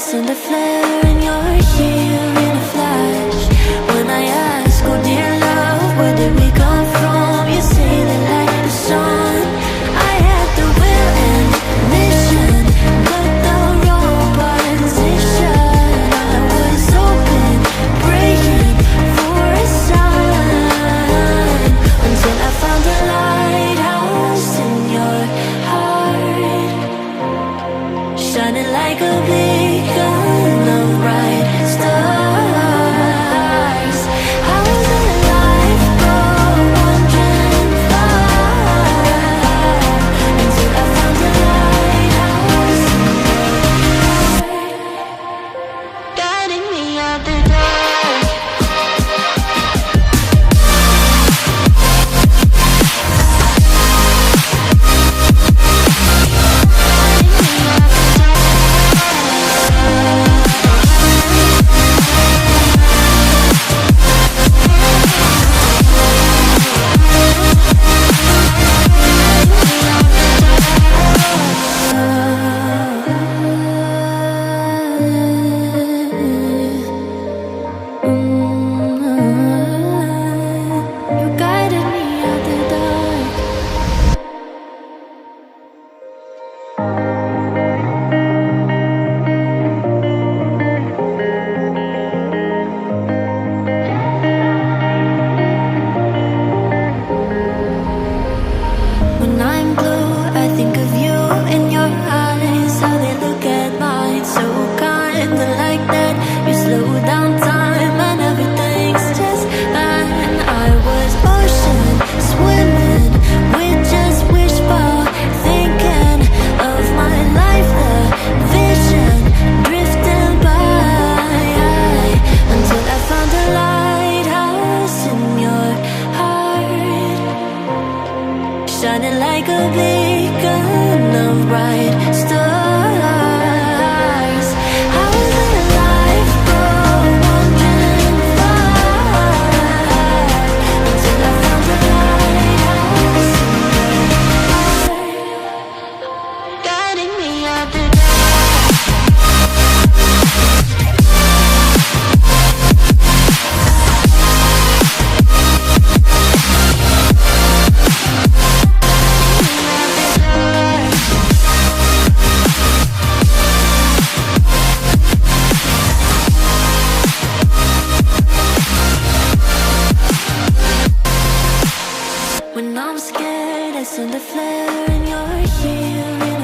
send a flare and you're here in a flash. When I ask, oh dear love, where did we come from? You say that like the sun, I had the will and mission, but the wrong position. I was open, praying for a sign, until I found a lighthouse in your heart, shining like a beacon of bright stars. I was alive, but wondering far, until I found a lighthouse in your heart, guiding me out the dark. You guided me out the dark. When I'm blue, I think of you in your eyes, how they look at mine, so kinda like that. You slow down time and everything's just fine. I was ocean swimming with just wishful thinking of my life, the vision drifting by, until I found a lighthouse in your heart, shining like a beacon of bright stars. I was alive, but wondering far, until I found a lighthouse in your heart, guiding me out the dark. When I'm scared, I send a flare and you're here.